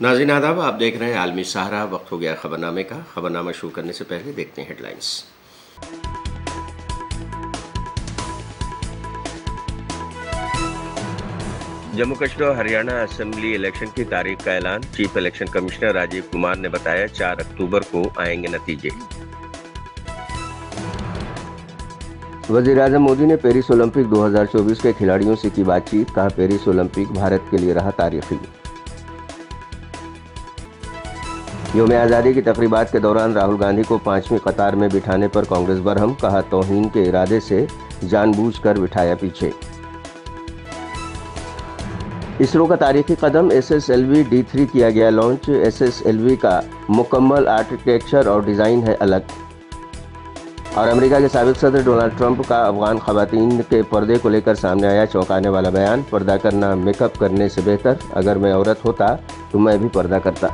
नाज़रीन आदाब, आप देख रहे हैं आलमी सहारा। वक्त हो गया खबरनामे का। खबरनामा शुरू करने से पहले देखते हैं हेडलाइंस। जम्मू कश्मीर और हरियाणा असेंबली इलेक्शन की तारीख का ऐलान। Chief election commissioner Rajiv Kumar ने बताया 4 अक्टूबर को आएंगे नतीजे। वज़ीर-ए-आज़म मोदी ने पेरिस ओलंपिक 2024 के खिलाड़ियों से की बातचीत। कहा, पेरिस ओलंपिक भारत के लिए रहा तारीखी। यौम आज़ादी की तकरीबात के दौरान राहुल गांधी को 5वीं कतार में बिठाने पर कांग्रेस बरहम। कहा, तौहीन के इरादे से जानबूझकर बिठाया पीछे। इसरो का तारीखी कदम, SSLV D3 किया गया लॉन्च। SSLV का मुकम्मल आर्किटेक्चर और डिज़ाइन है अलग। और अमेरिका के साबिक सदर डोनाल्ड ट्रंप का अफगान खवातीन के पर्दे को लेकर सामने आया चौंकाने वाला बयान। पर्दा करना मेकअप करने से बेहतर, अगर मैं औरत होता तो मैं भी पर्दा करता।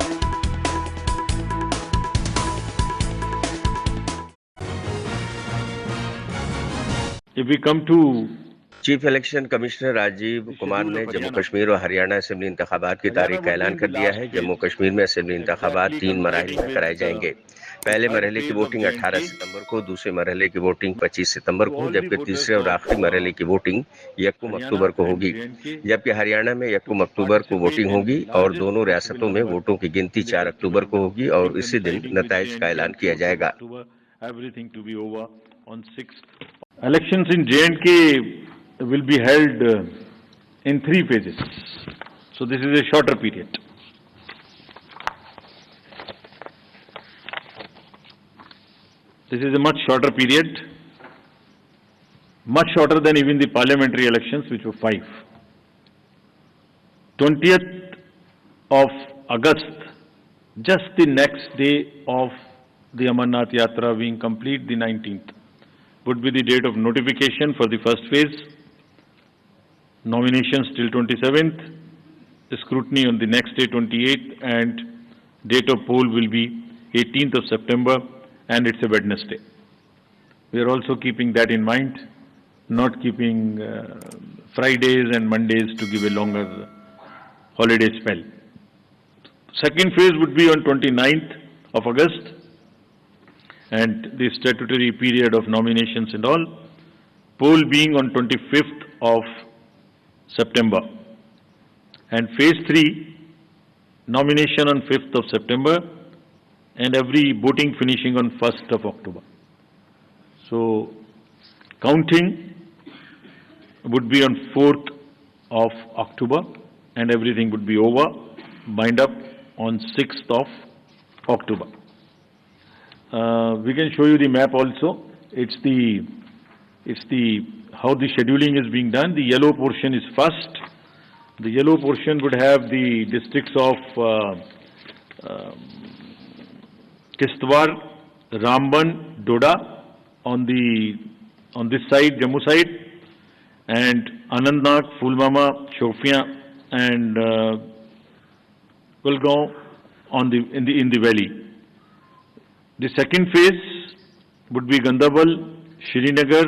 If we come to chief election commissioner Rajiv Kumar ने जम्मू कश्मीर और हरियाणा असेंबली इंतखाबात की तारीख का ऐलान कर दिया है। जम्मू कश्मीर में असेंबली इंतखाबात 3 मराहिल में कराए जाएंगे। पहले मरहले की वोटिंग 18 सितंबर को, दूसरे मरहले की वोटिंग 25 सितंबर को, जबकि तीसरे और आखिरी मरहले की वोटिंग 1 अक्टूबर को होगी। जबकि हरियाणा में 1 अक्टूबर को वोटिंग होगी और दोनों रियासतों में वोटों की गिनती 4 अक्टूबर को होगी और इसी दिन नताइज का ऐलान किया जाएगा। elections in J&K will be held in 3 phases. So this is a shorter period. This is a much shorter period, much shorter than even the parliamentary elections, which were 5. 20th of August, just the next day of the Amarnath Yatra being complete, the 19th, would be the date of notification for the first phase. Nominations till 27th, scrutiny on the next day 28th, and date of poll will be 18th of September, and it's a Wednesday. We are also keeping that in mind, not keeping Fridays and Mondays to give a longer holiday spell. Second phase would be on 29th of August, and the statutory period of nominations and all, poll being on 25th of September, and phase 3 nomination on 5th of September, and every voting finishing on 1st of October. So counting would be on 4th of October, and everything would be over, bind up on 6th of October. We can show you the map also. It's the how the scheduling is being done. The yellow portion is first. The yellow portion would have the districts of Kishtwar, Ramban, Doda on this side, Jammu side, and Anantnag, Pulwama, Shopian, and Kulgaon in the valley. The second phase would be Gandarbal, Srinagar,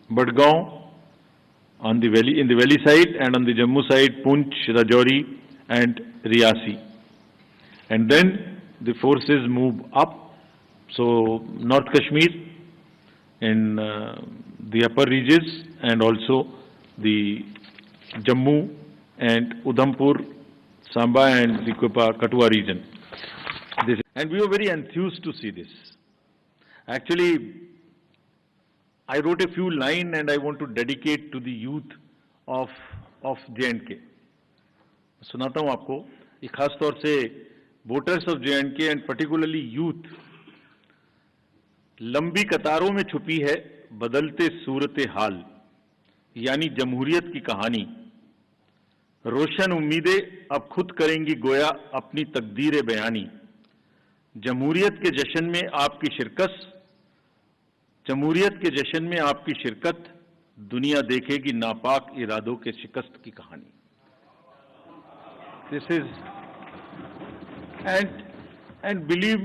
Badgaon on the valley, in the valley side, and on the Jammu side, Poonch, Rajouri, and Riyasi. And then the forces move up. So North Kashmir in the upper regions, and also the Jammu and Udhampur, Samba, and the Kathua region. And we were very enthused to see this. Actually, I wrote a few lines and I want to dedicate to the youth of J&K. सुनाता हूँ आपको, ये खास तौर से voters of J&K and particularly youth. लंबी कतारों में छुपी है बदलते सूरत हाल, यानी जमहूरियत की कहानी। रोशन उम्मीदें अब खुद करेंगी गोया अपनी तकदीर बयानी। जमहूरियत के जश्न में आपकी शिरकत, जमहूरियत के जश्न में आपकी शिरकत, दुनिया देखेगी नापाक इरादों के शिकस्त की कहानी। This is, and believe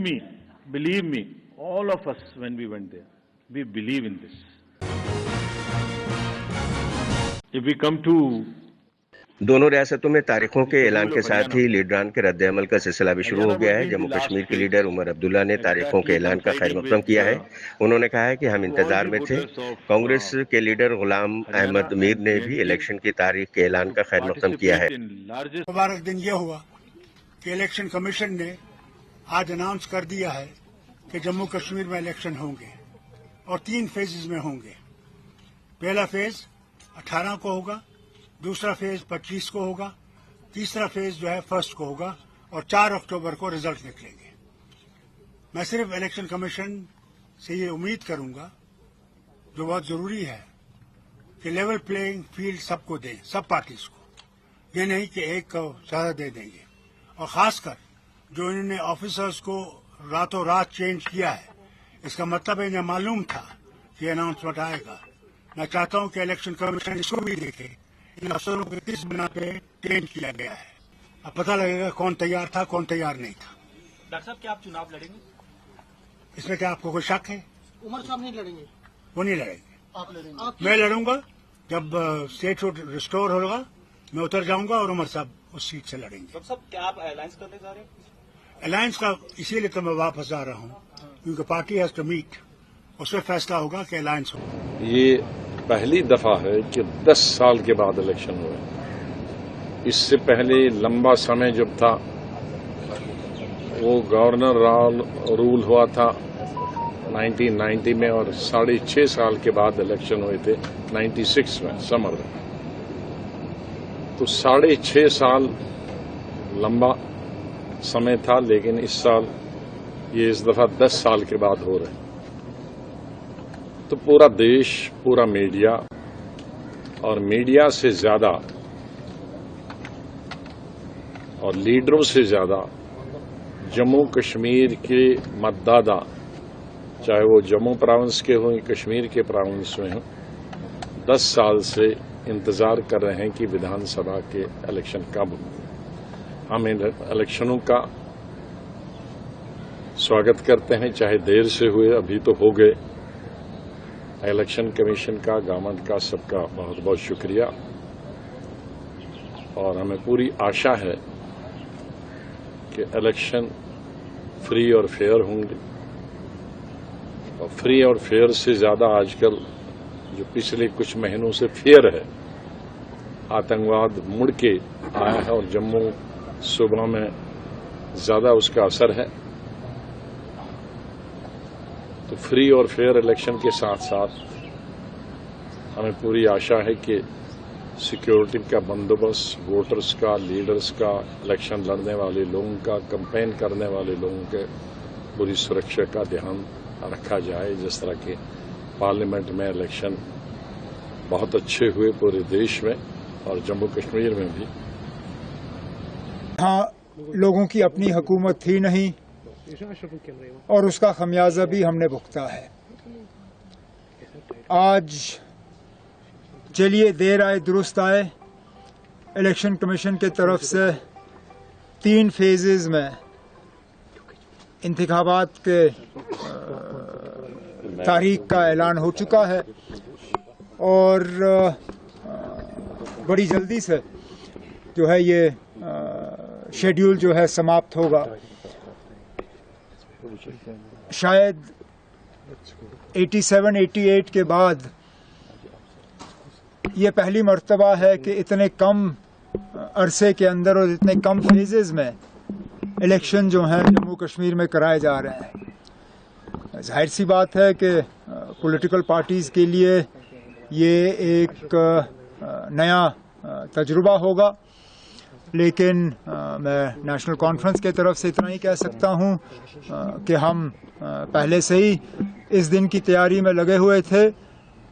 me, all of us when we went there, we believe in this. If we come to दोनों रियासतों में तारीखों के ऐलान के साथ ही लीडरान के रद्द-ए-अमल का सिलसिला भी शुरू हो गया है। जम्मू कश्मीर के लीडर उमर अब्दुल्ला ने तारीखों के ऐलान का खैर मकदम किया है। उन्होंने कहा है कि हम इंतजार में थे। कांग्रेस के लीडर गुलाम अहमद मीर ने भी इलेक्शन की तारीख के ऐलान का खैर मकदम किया है। मुबारक दिन यह हुआ कि इलेक्शन कमीशन ने आज अनाउंस कर दिया है कि जम्मू कश्मीर में इलेक्शन होंगे और 3 फेजेज में होंगे। पहला फेज 18 को होगा, दूसरा फेज 25 को होगा, तीसरा फेज जो है 1 को होगा और 4 अक्टूबर को रिजल्ट निकलेंगे। मैं सिर्फ इलेक्शन कमीशन से ये उम्मीद करूंगा, जो बहुत जरूरी है, कि लेवल प्लेइंग फील्ड सबको दें, सब पार्टीज को। ये नहीं कि एक को ज्यादा दे देंगे। और खासकर जो इन्होंने ऑफिसर्स को रातों रात चेंज किया है, इसका मतलब इन्हें मालूम था कि अनाउंसमेंट आएगा। मैं चाहता हूं कि इलेक्शन कमीशन इसको भी देखे, इन अफसरों को किस बिना पे चेंज किया गया है। अब पता लगेगा कौन तैयार था, कौन तैयार नहीं था। डॉक्टर साहब, क्या आप चुनाव लड़ेंगे? इसमें क्या आपको कोई शक है? उमर साहब नहीं लड़ेंगे? वो नहीं लड़ेंगे। आप लड़ेंगे? मैं मैं लड़ूंगा। जब स्टेटहुड रिस्टोर होगा, मैं उतर जाऊंगा और उमर साहब उस सीट से लड़ेंगे। डॉक्टर साहब, क्या आप अलायंस करने जा रहे हैं? अलायंस का इसीलिए तो मैं वापस आ रहा हूं, क्योंकि पार्टी हैज टू मीट, उसमें फैसला होगा कि अलायंस हो। ये पहली दफा है कि 10 साल के बाद इलेक्शन हुए। इससे पहले लंबा समय जब था वो गवर्नर रूल हुआ था 1990 में, और 6.5 साल के बाद इलेक्शन हुए थे 96 में समर में। तो 6.5 साल लंबा समय था, लेकिन इस साल ये इस दफा 10 साल के बाद हो रहे हैं। तो पूरा देश, पूरा मीडिया, और मीडिया से ज्यादा और लीडरों से ज्यादा जम्मू कश्मीर के मतदाता, चाहे वो जम्मू प्रोविंस के हों, कश्मीर के प्रोविंस में हों, 10 साल से इंतजार कर रहे हैं कि विधानसभा के इलेक्शन कब हों। हम इन इलेक्शनों का स्वागत करते हैं, चाहे देर से हुए, अभी तो हो गए। इलेक्शन कमीशन का, गवर्नमेंट का, सबका बहुत बहुत शुक्रिया। और हमें पूरी आशा है कि इलेक्शन फ्री और फेयर होंगे। और फ्री और फेयर से ज्यादा आजकल जो पिछले कुछ महीनों से फेयर है, आतंकवाद मुड़ के आया है और जम्मू सूबा में ज्यादा उसका असर है। तो फ्री और फेयर इलेक्शन के साथ साथ हमें पूरी आशा है कि सिक्योरिटी का बंदोबस्त, वोटर्स का, लीडर्स का, इलेक्शन लड़ने वाले लोगों का, कैंपेन करने वाले लोगों के पूरी सुरक्षा का ध्यान रखा जाए। जिस तरह के पार्लियामेंट में इलेक्शन बहुत अच्छे हुए पूरे देश में और जम्मू कश्मीर में भी। यहाँ लोगों की अपनी हुकूमत थी नहीं, और उसका खमियाजा भी हमने भुगता है। आज चलिए देर आए दुरुस्त आए, इलेक्शन कमीशन के तरफ से 3 फेजेस में इंतखाबात के तारीख का ऐलान हो चुका है और बड़ी जल्दी से जो है ये शेड्यूल जो है समाप्त होगा। शायद 87-88 के बाद ये पहली मर्तबा है कि इतने कम अरसे के अंदर और इतने कम फेजेस में इलेक्शन जो हैं जम्मू कश्मीर में कराए जा रहे हैं। जाहिर सी बात है कि पॉलिटिकल पार्टीज़ के लिए ये एक नया तजुर्बा होगा, लेकिन मैं नेशनल कॉन्फ्रेंस के तरफ से इतना ही कह सकता हूं कि हम पहले से ही इस दिन की तैयारी में लगे हुए थे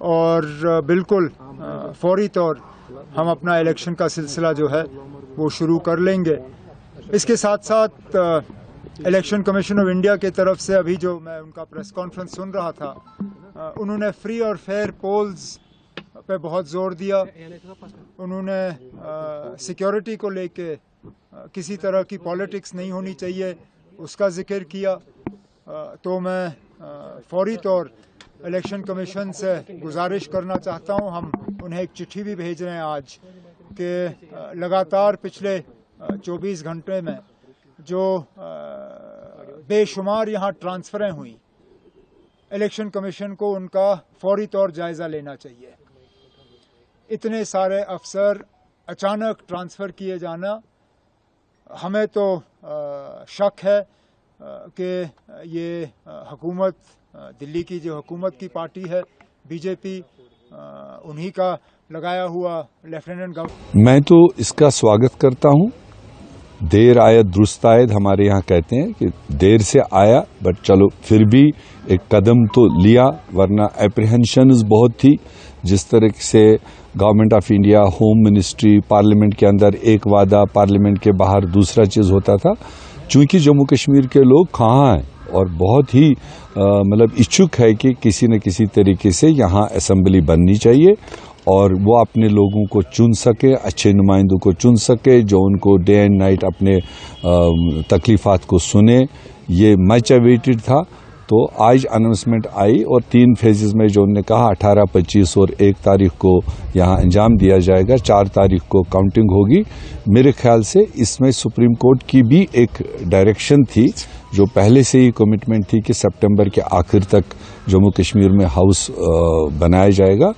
और बिल्कुल फौरी तौर हम अपना इलेक्शन का सिलसिला जो है वो शुरू कर लेंगे। इसके साथ साथ इलेक्शन कमीशन ऑफ इंडिया की तरफ से अभी जो मैं उनका प्रेस कॉन्फ्रेंस सुन रहा था, उन्होंने फ्री और फेयर पोल्स पे बहुत जोर दिया। उन्होंने सिक्योरिटी को लेके किसी तरह की पॉलिटिक्स नहीं होनी चाहिए उसका जिक्र किया। तो मैं फौरी तौर इलेक्शन कमीशन से गुजारिश करना चाहता हूं, हम उन्हें एक चिट्ठी भी भेज रहे हैं आज, कि लगातार पिछले 24 घंटे में जो बेशुमार यहाँ ट्रांसफरें हुई, इलेक्शन कमीशन को उनका फौरी तौर जायजा लेना चाहिए। इतने सारे अफसर अचानक ट्रांसफर किए जाना, हमें तो शक है कि ये हुकूमत, दिल्ली की जो हुकूमत की पार्टी है बीजेपी, उन्हीं का लगाया हुआ लेफ्टिनेंट गवर्नर। मैं तो इसका स्वागत करता हूं। देर आयत दुरुस्त आयत हमारे यहाँ कहते हैं कि देर से आया, बट चलो फिर भी एक कदम तो लिया, वरना एप्रीहेंशंस बहुत थी। जिस तरह से government of India, home ministry, parliament के अंदर एक वादा, पार्लियामेंट के बाहर दूसरा चीज होता था। चूंकि जम्मू कश्मीर के लोग कहाँ हैं और बहुत ही मतलब इच्छुक है कि किसी न किसी तरीके से यहाँ असेंबली बननी चाहिए और वो अपने लोगों को चुन सके, अच्छे नुमाइंदों को चुन सके जो उनको डे एंड नाइट अपने तकलीफात को सुने। ये मच अवेटेड था। तो आज अनाउंसमेंट आई और 3 फेजेस में जो उन्होंने कहा 18, 25 और 1 तारीख को यहाँ अंजाम दिया जाएगा, 4 तारीख को काउंटिंग होगी। मेरे ख्याल से इसमें सुप्रीम कोर्ट की भी एक डायरेक्शन थी, जो पहले से ही कमिटमेंट थी कि सितंबर के आखिर तक जम्मू कश्मीर में हाउस बनाया जाएगा।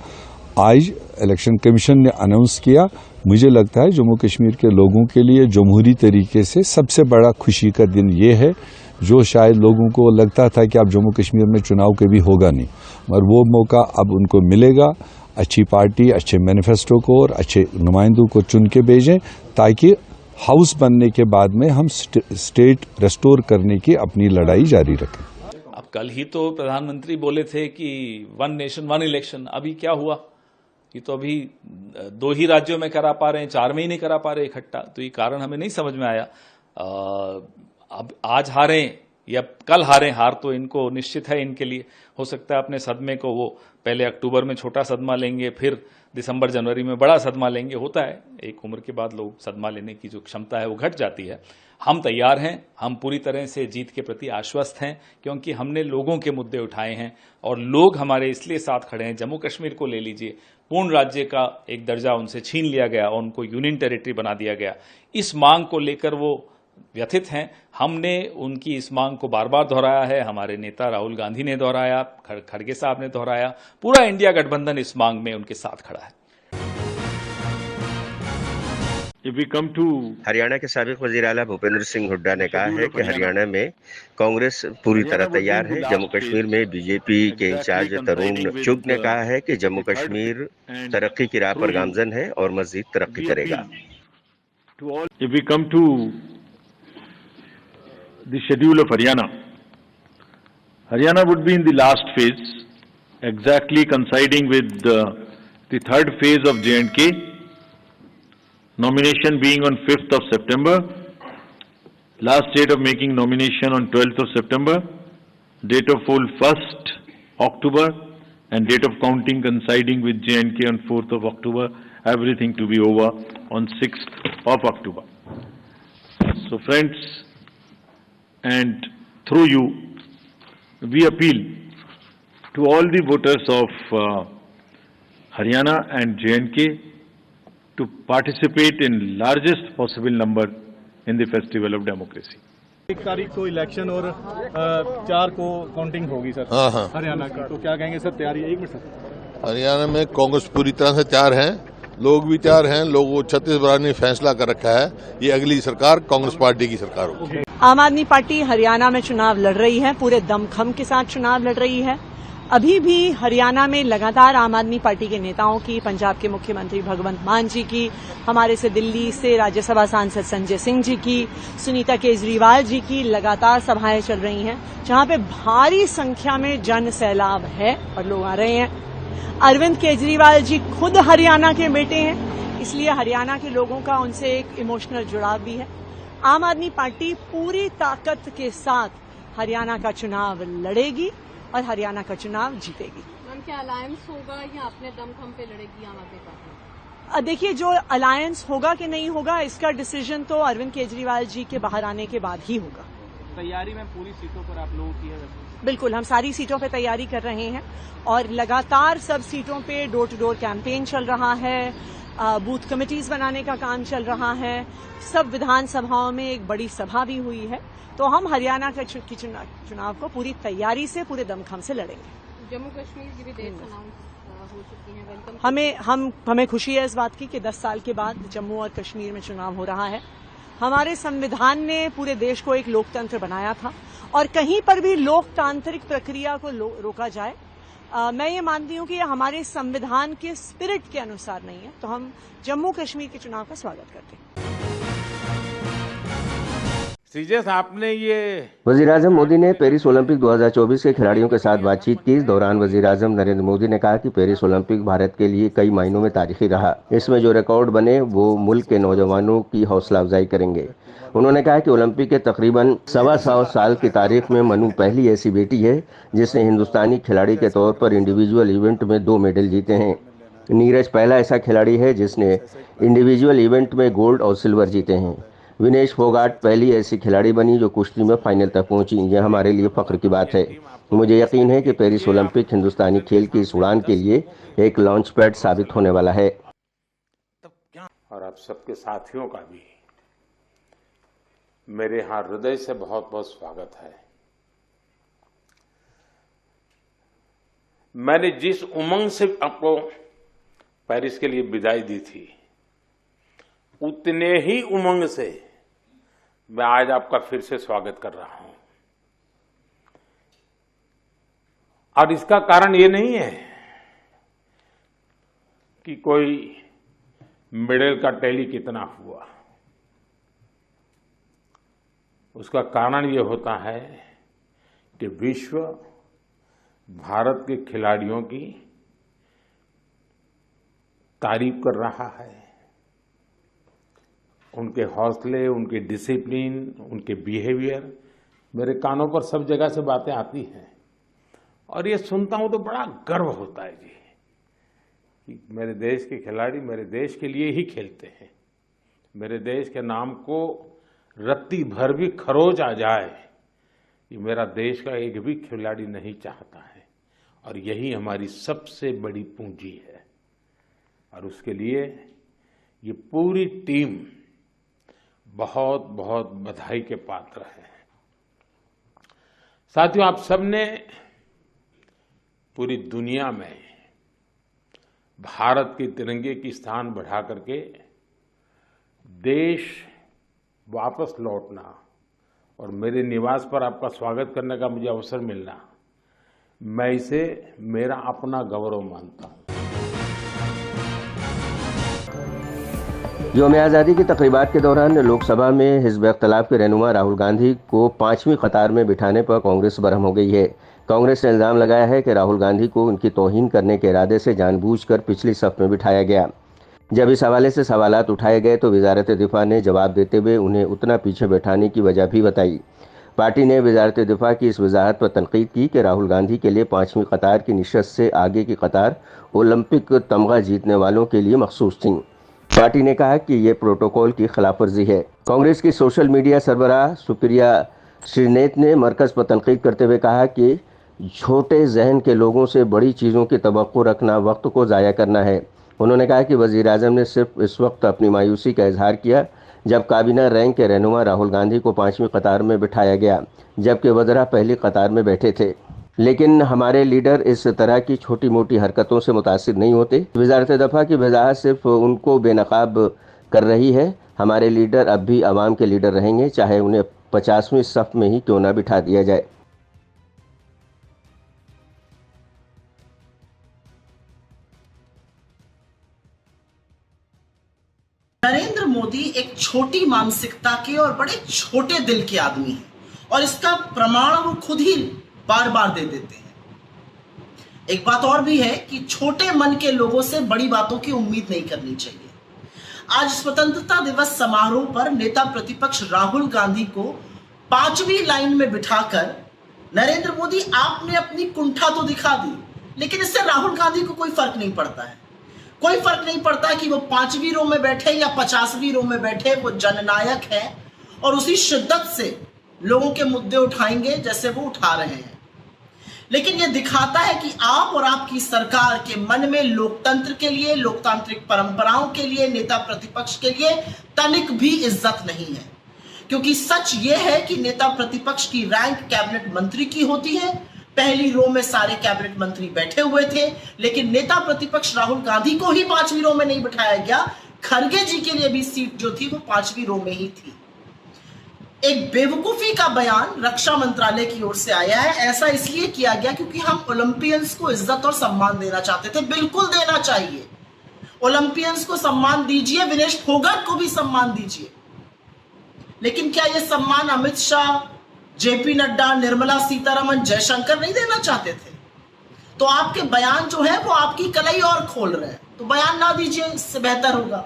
आज इलेक्शन कमीशन ने अनाउंस किया। मुझे लगता है जम्मू कश्मीर के लोगों के लिए जमहूरी तरीके से सबसे बड़ा खुशी का दिन ये है, जो शायद लोगों को लगता था कि अब जम्मू कश्मीर में चुनाव कभी होगा नहीं, मगर वो मौका अब उनको मिलेगा। अच्छी पार्टी, अच्छे मैनिफेस्टो को और अच्छे नुमाइंदों को चुन के भेजें, ताकि हाउस बनने के बाद में हम स्टेट रेस्टोर करने की अपनी लड़ाई जारी रखें। अब कल ही तो प्रधानमंत्री बोले थे कि 1 नेशन 1 इलेक्शन, अभी क्या हुआ? ये तो अभी 2 ही राज्यों में करा पा रहे हैं, 4 में ही नहीं करा पा रहे इकट्ठा। तो ये कारण हमें नहीं समझ में आया। अब आज हारें या कल हारें, हार तो इनको निश्चित है। इनके लिए हो सकता है अपने सदमे को वो पहले अक्टूबर में छोटा सदमा लेंगे, फिर दिसंबर जनवरी में बड़ा सदमा लेंगे। होता है, एक उम्र के बाद लोग सदमा लेने की जो क्षमता है वो घट जाती है। हम तैयार हैं, हम पूरी तरह से जीत के प्रति आश्वस्त हैं, क्योंकि हमने लोगों के मुद्दे उठाए हैं और लोग हमारे इसलिए साथ खड़े हैं। जम्मू कश्मीर को ले लीजिए, पूर्ण राज्य का एक दर्जा उनसे छीन लिया गया और उनको यूनियन टेरिटरी बना दिया गया। इस मांग को लेकर वो व्यथित हैं। हमने उनकी इस मांग को बार बार दोहराया है, हमारे नेता राहुल गांधी ने दोहराया, खड़गे साहब ने दोहराया, पूरा इंडिया गठबंधन इस मांग में उनके साथ खड़ा है। हरियाणा के साबिक वजीर आला भूपेंद्र सिंह हुड्डा ने कहा है कि हरियाणा में कांग्रेस पूरी तरह तैयार है। जम्मू कश्मीर में बीजेपी के इंचार्ज तरुण चुग ने कहा है कि जम्मू कश्मीर तरक्की की राह पर गामजन है और मजीद तरक्की करेगा। If we come to the schedule of Haryana, Haryana would be in the last phase, exactly coinciding with the 3rd phase of J&K, nomination being on 5th of September, last date of making nomination on 12th of September, date of poll 1st October, and date of counting coinciding with J&K on 4th of October, everything to be over on 6th of October. So friends, and through you, we appeal to all the voters of Haryana and J&K to participate in largest possible number in the festival of democracy. 1 तारीख को election और 4 को counting होगी sir. हाँ। हरियाणा की तो क्या कहेंगे सर, तैयारी? 1 मिनट सर। हरियाणा में कांग्रेस पूरी तरह से तैयार है, लोग भी तैयार हैं। लोग छत्तीसगढ़ ने फैसला कर रखा है, ये अगली सरकार कांग्रेस पार्टी की सरकार होगी। आम आदमी पार्टी हरियाणा में चुनाव लड़ रही है, पूरे दमखम के साथ चुनाव लड़ रही है। अभी भी हरियाणा में लगातार आम आदमी पार्टी के नेताओं की, पंजाब के मुख्यमंत्री भगवंत मान जी की, हमारे से दिल्ली से राज्यसभा सांसद संजय सिंह जी की, सुनीता केजरीवाल जी की लगातार सभाएं चल रही हैं, जहां पे भारी संख्या में जन सैलाब है और लोग आ रहे हैं। अरविंद केजरीवाल जी खुद हरियाणा के बेटे हैं, इसलिए हरियाणा के लोगों का उनसे एक इमोशनल जुड़ाव भी है। आम आदमी पार्टी पूरी ताकत के साथ हरियाणा का चुनाव लड़ेगी और हरियाणा का चुनाव जीतेगी। मैम, क्या अलायंस होगा या अपने दमखम पे लड़ेगी आम आदमी पार्टी? देखिए, जो अलायंस होगा कि नहीं होगा, इसका डिसीजन तो अरविंद केजरीवाल जी के बाहर आने के बाद ही होगा। तैयारी में पूरी सीटों पर आप लोगों की है? बिल्कुल, हम सारी सीटों पे तैयारी कर रहे हैं और लगातार सब सीटों पे डोर टू डोर कैंपेन चल रहा है। बूथ कमेटीज बनाने का काम चल रहा है। सब विधानसभाओं में एक बड़ी सभा भी हुई है। तो हम हरियाणा के चुनाव को पूरी तैयारी से, पूरे दमखम से लड़ेंगे। जम्मू कश्मीर की भी डेट्स अनाउंस हो चुकी हैं। वेलकम। हमें खुशी है इस बात की कि 10 साल के बाद जम्मू और कश्मीर में चुनाव हो रहा है। हमारे संविधान ने पूरे देश को एक लोकतंत्र बनाया था और कहीं पर भी लोकतांत्रिक प्रक्रिया को रोका जाए, मैं ये मानती हूं कि ये हमारे संविधान के स्पिरिट के अनुसार नहीं है। तो हम जम्मू कश्मीर के चुनाव का स्वागत करते हैं। सीजेस आपने ये वजीर-ए-आजम मोदी ने पेरिस ओलंपिक 2024 के खिलाड़ियों के साथ बातचीत की। इस दौरान वजीर-ए-आजम नरेंद्र मोदी ने कहा कि पेरिस ओलंपिक भारत के लिए कई मायनों में तारीखी रहा। इसमें जो रिकॉर्ड बने वो मुल्क के नौजवानों की हौसला अफजाई करेंगे। उन्होंने कहा कि ओलंपिक के तकरीबन 125 साल की तारीख में मनु पहली ऐसी बेटी है जिसने हिंदुस्तानी खिलाड़ी के तौर पर इंडिविजुअल इवेंट में 2 मेडल जीते हैं। नीरज पहला ऐसा खिलाड़ी है जिसने इंडिविजुअल इवेंट में गोल्ड और सिल्वर जीते हैं। विनेश फोगाट पहली ऐसी खिलाड़ी बनी जो कुश्ती में फाइनल तक पहुंची। यह हमारे लिए फख्र की बात है। मुझे यकीन है कि पेरिस ओलंपिक हिंदुस्तानी खेल की इस उड़ान के लिए एक लॉन्च पैड साबित होने वाला है। और आप सबके साथियों का भी मेरे यहाँ हृदय से बहुत बहुत स्वागत है। मैंने जिस उमंग से आपको पेरिस के लिए विदाई दी थी, उतने ही उमंग से मैं आज आपका फिर से स्वागत कर रहा हूं। और इसका कारण ये नहीं है कि कोई मेडल का टैली कितना हुआ। उसका कारण ये होता है कि विश्व भारत के खिलाड़ियों की तारीफ कर रहा है। उनके हौसले, उनके डिसिप्लिन, उनके बिहेवियर, मेरे कानों पर सब जगह से बातें आती हैं और ये सुनता हूं तो बड़ा गर्व होता है जी कि मेरे देश के खिलाड़ी मेरे देश के लिए ही खेलते हैं। मेरे देश के नाम को रत्ती भर भी खरोच आ जाए, ये मेरा देश का एक भी खिलाड़ी नहीं चाहता है और यही हमारी सबसे बड़ी पूंजी है। और उसके लिए ये पूरी टीम बहुत बहुत बधाई के पात्र है। साथियों, आप सबने पूरी दुनिया में भारत के तिरंगे की स्थान बढ़ा करके देश वापस लौटना और मेरे निवास पर आपका स्वागत करने का मुझे अवसर मिलना, मैं इसे मेरा अपना गौरव मानता हूं। यौम आज़ादी की तकरीबात के दौरान लोकसभा में हिज़्ब इख्तिलाफ के रहनुमा राहुल गांधी को 5वीं कतार में बिठाने पर कांग्रेस बरहम हो गई है। कांग्रेस ने इल्ज़ाम लगाया है कि राहुल गांधी को उनकी तौहीन करने के इरादे से जानबूझकर पिछली सफ में बिठाया गया। जब इस हवाले से सवालात उठाए गए तो वजारत दिफा ने जवाब देते हुए उन्हें उतना पीछे बैठाने की वजह भी बताई। पार्टी ने वजारत दिफा की इस वजाहत पर तनकीद की कि राहुल गांधी के लिए 5वीं कतार की निशस्त से आगे की कतार ओलंपिक तमगा जीतने वालों के लिए मखसूस थी। पार्टी ने कहा कि ये प्रोटोकॉल की खिलाफवर्जी है। कांग्रेस की सोशल मीडिया सरबराह सुप्रिया श्रीनेत ने मरकज़ पर तनकीद करते हुए कहा कि छोटे जहन के लोगों से बड़ी चीज़ों की तवक्को रखना वक्त को ज़ाया करना है। उन्होंने कहा कि वज़ीर-ए-आज़म ने सिर्फ इस वक्त अपनी मायूसी का इजहार किया जब काबीना रैंक के रहनुमा राहुल गांधी को 5वीं कतार में बिठाया गया, जबकि वज़रा पहली कतार में बैठे थे। लेकिन हमारे लीडर इस तरह की छोटी मोटी हरकतों से मुतासिर नहीं होते। वजारत दफा की वजाहत सिर्फ उनको बेनकाब कर रही है। हमारे लीडर अब भी आवाम के लीडर रहेंगे, चाहे उन्हें 50वीं सफ में ही क्यों ना बिठा दिया जाए। नरेंद्र मोदी एक छोटी मानसिकता के और बड़े छोटे दिल के आदमी हैं और इसका प्रमाण वो खुद ही बार बार दे देते हैं। एक बात और भी है कि छोटे मन के लोगों से बड़ी बातों की उम्मीद नहीं करनी चाहिए। आज स्वतंत्रता दिवस समारोह पर नेता प्रतिपक्ष राहुल गांधी को 5वीं लाइन में बिठाकर नरेंद्र मोदी आपने अपनी कुंठा तो दिखा दी, लेकिन इससे राहुल गांधी को कोई फर्क नहीं पड़ता है। कोई फर्क नहीं पड़ता कि वो 5वीं रो में बैठे या 50वीं रो में बैठे, वो जननायक है और उसी शिद्दत से लोगों के मुद्दे उठाएंगे जैसे वो उठा रहे हैं। लेकिन यह दिखाता है कि आप और आपकी सरकार के मन में लोकतंत्र के लिए, लोकतांत्रिक परंपराओं के लिए, नेता प्रतिपक्ष के लिए तनिक भी इज्जत नहीं है। क्योंकि सच यह है कि नेता प्रतिपक्ष की रैंक कैबिनेट मंत्री की होती है। पहली रो में सारे कैबिनेट मंत्री बैठे हुए थे, लेकिन नेता प्रतिपक्ष राहुल गांधी को ही 5वीं रो में नहीं बिठाया गया। खड़गे जी के लिए भी सीट जो थी वो 5वीं रो में ही थी। एक बेवकूफी का बयान रक्षा मंत्रालय की ओर से आया है। ऐसा इसलिए किया गया क्योंकि हम ओलंपियंस को इज्जत और सम्मान देना चाहते थे। बिल्कुल देना चाहिए, ओलंपियंस को सम्मान दीजिए, विनेश फोगाट को भी सम्मान दीजिए। लेकिन क्या यह सम्मान अमित शाह, जेपी नड्डा, निर्मला सीतारमण, जयशंकर नहीं देना चाहते थे? तो आपके बयान जो है वो आपकी कलाई और खोल रहे हैं। तो बयान ना दीजिए, इससे बेहतर होगा।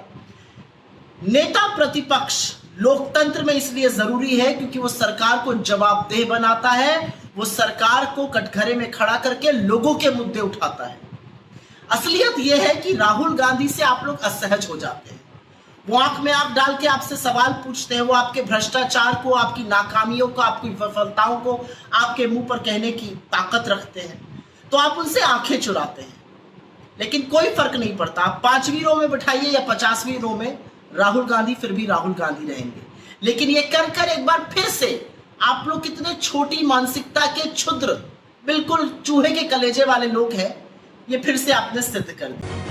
नेता प्रतिपक्ष लोकतंत्र में इसलिए जरूरी है क्योंकि वो सरकार को जवाबदेह बनाता है, वो सरकार को कटघरे में खड़ा करके लोगों के मुद्दे उठाता है। असलियत यह है कि राहुल गांधी से आप लोग असहज हो जाते हैं। वो आंख में आंख डाल के आपसे सवाल पूछते हैं, वो आपके भ्रष्टाचार को, आपकी नाकामियों को, आपकी विफलताओं को आपके मुंह पर कहने की ताकत रखते हैं, तो आप उनसे आंखें चुराते हैं। लेकिन कोई फर्क नहीं पड़ता, आप 5वीं रो में बिठाइए या 50वीं रो में, राहुल गांधी फिर भी राहुल गांधी रहेंगे। लेकिन ये कर कर एक बार फिर से आप लोग कितने छोटी मानसिकता के क्षुद्र, बिल्कुल चूहे के कलेजे वाले लोग हैं, ये फिर से आपने सिद्ध कर दिया।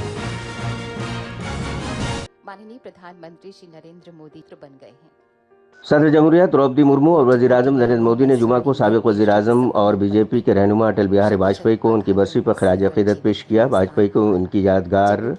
माननीय प्रधानमंत्री श्री नरेंद्र मोदी बन गए हैं। सदर जमहूरियत द्रौपदी मुर्मू और वजीर आजम नरेंद्र मोदी ने जुमा को साबिक वजीर आजम और बीजेपी के रहनुमा अटल बिहारी वाजपेयी को उनकी बरसी पर खराज अकीदत पेश किया। वाजपेयी को उनकी यादगार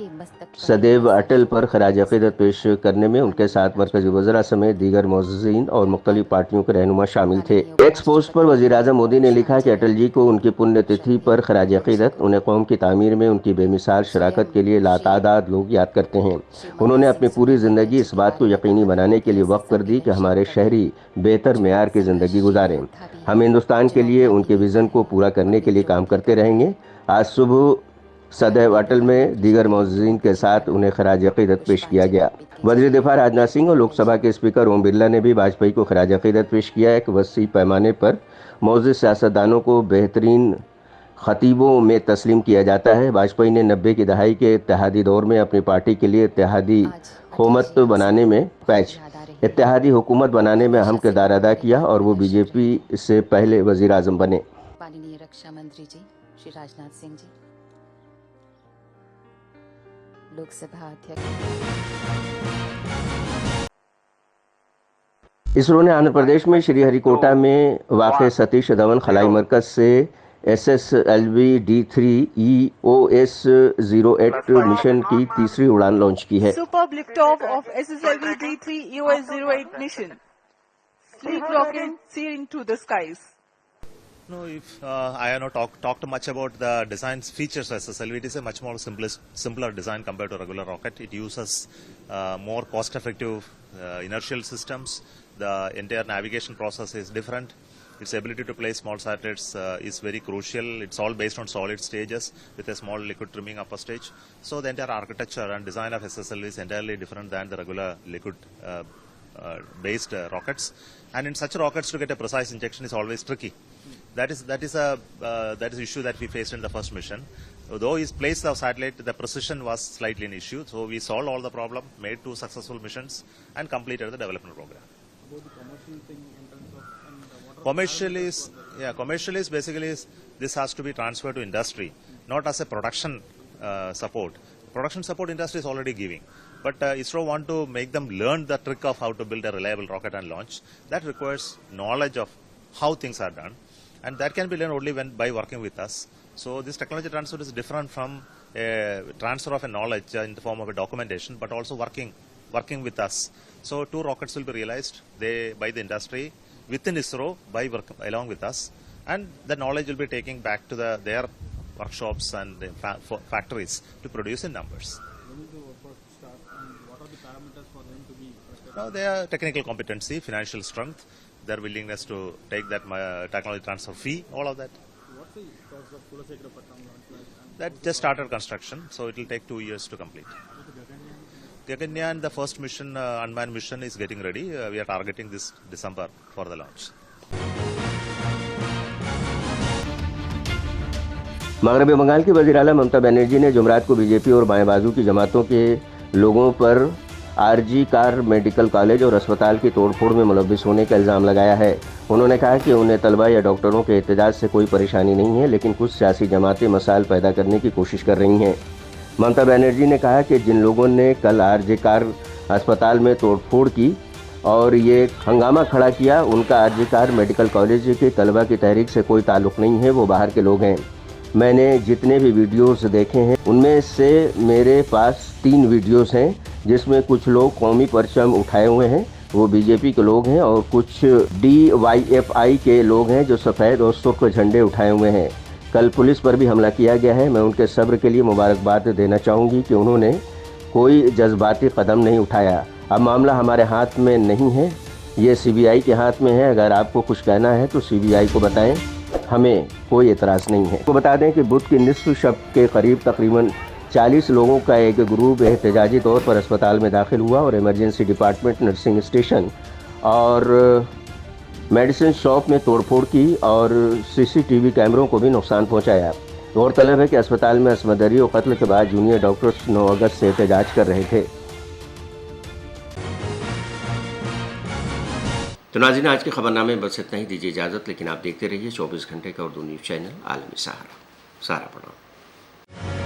सदैव अटल पर खराज अकीदत पेश करने में उनके साथ मरकजी वज़रा समेत दीगर मोअज़्ज़िज़ीन और मुख्तलिफ पार्टियों के रहनुमा शामिल थे। एक्स पोस्ट पर वजीर आजम मोदी ने लिखा कि अटल जी को उनकी पुण्यतिथि पर खराज अकीदत, उन्हें कौम की तामीर में उनकी बेमिसाल शराकत के लिए लातादाद लोग याद करते हैं। उन्होंने अपनी पूरी ज़िंदगी इस बात को यकीनी बनाने के लिए वक्फ कर दी कि हमारे शहरी बेहतर मेयार की ज़िंदगी गुजारें। हम हिंदुस्तान के लिए उनके विज़न को पूरा करने के लिए काम करते रहेंगे। आज सुबह सदैव अटल में दीगर मोअज़्ज़िज़ीन के साथ उन्हें खराज अकीदत पेश किया गया। वज़ीर दिफ़ा राजनाथ सिंह और लोकसभा के स्पीकर ओम बिरला ने भी वाजपेयी को खराज अकीदत पेश किया। एक वसी पैमाने पर मौजूद सियासतदानों को बेहतरीन खतीबों में तस्लीम किया जाता है। वाजपेयी ने 90 की दहाई के इत्तेहादी दौर में अपनी पार्टी के लिए इत्तेहादी हुकूमत बनाने में अहम किरदार अदा किया और वो बीजेपी से पहले वज़ीर आज़म बने। माननीय रक्षा मंत्री जी श्री राजनाथ सिंह जी, लोकसभा अध्यक्ष। इसरो ने आंध्र प्रदेश में श्रीहरिकोटा में वाक़ सतीश धवन खलाई मरकज से SSLV D3 EOS-08 मिशन की तीसरी उड़ान लॉन्च की है। Superb liftoff of SSLV D3 EOS-08 mission. Sleek rocket soaring to the skies. No, if I have not talked much about the design features of SSLV. It is a much more simpler design compared to a regular rocket. It uses more cost-effective inertial systems. The entire navigation process is different. Its ability to place small satellites is very crucial. It's all based on solid stages with a small liquid trimming upper stage. So the entire architecture and design of SSLV is entirely different than the regular liquid based rockets. And in such rockets, to get a precise injection is always tricky. That is the issue that we faced in the first mission. Though he placed the satellite, the precision was slightly an issue. So we solved all the problem, made 2 successful missions, and completed the development program. About the commercial thing in terms of commercial is basically this has to be transferred to industry, not as a production support. Production support industry is already giving. But ISRO want to make them learn the trick of how to build a reliable rocket and launch. That requires knowledge of how things are done. And that can be learned only by working with us. So this technology transfer is different from a transfer of a knowledge in the form of a documentation, but also working with us. So 2 rockets will be realized by the industry within ISRO along with us. And the knowledge will be taken back to their workshops and the factories to produce in numbers. When is the work start and what are the parameters for them to be? Now, their technical competency, financial strength, their willingness to take that technology transfer fee, all of that. What's the cost of Kulasekara-Pattam launch? That just started construction, so it will take 2 years to complete. Gaganyaan, the first mission, unmanned mission, is getting ready. We are targeting this December for the launch. मगरबी बंगाल की वज़ीर आला ममता बनर्जी ने जुमरात को BJP और बाएं बाजू की जमातों के लोगों पर आरजी कार मेडिकल कॉलेज और अस्पताल की तोड़फोड़ में मुलव्विस होने का इल्ज़ाम लगाया है। उन्होंने कहा कि उन्हें तलबा या डॉक्टरों के एहतजाज से कोई परेशानी नहीं है, लेकिन कुछ सियासी जमातें मसाइल पैदा करने की कोशिश कर रही हैं। ममता बनर्जी ने कहा कि जिन लोगों ने कल आरजी कार अस्पताल में तोड़फोड़ की और ये हंगामा खड़ा किया, उनका आरजी कार मेडिकल कॉलेज के तलबा की तहरीक से कोई ताल्लुक़ नहीं है, वो बाहर के लोग हैं। मैंने जितने भी वीडियोस देखे हैं उनमें से मेरे पास 3 वीडियोस हैं जिसमें कुछ लोग कौमी परचम उठाए हुए हैं, वो बीजेपी के लोग हैं, और कुछ DYFI के लोग हैं जो सफ़ेद और सुर्ख झंडे उठाए हुए हैं। कल पुलिस पर भी हमला किया गया है। मैं उनके सब्र के लिए मुबारकबाद देना चाहूँगी कि उन्होंने कोई जज्बाती कदम नहीं उठाया। अब मामला हमारे हाथ में नहीं है, ये CBI के हाथ में है। अगर आपको कुछ कहना है तो CBI को बताएं, हमें कोई एतराज़ नहीं है। तो बता दें कि बुध की निसफ शब के करीब तकरीबन 40 लोगों का एक ग्रुप एहतजाजी तौर पर अस्पताल में दाखिल हुआ और इमरजेंसी डिपार्टमेंट, नर्सिंग स्टेशन और मेडिसिन शॉप में तोड़फोड़ की और CCTV कैमरों को भी नुकसान पहुंचाया। गौरतलब है कि अस्पताल में असमत दरी और कत्ल के बाद जूनियर डॉक्टर्स 9 अगस्त से एहतजाज कर रहे थे। तो नाज़रीन, आज के खबरनामे में बस इतना ही। दीजिए इजाज़त, लेकिन आप देखते रहिए 24 घंटे का उर्दू न्यूज़ चैनल आलमी सहारा। सहारा पढ़ो।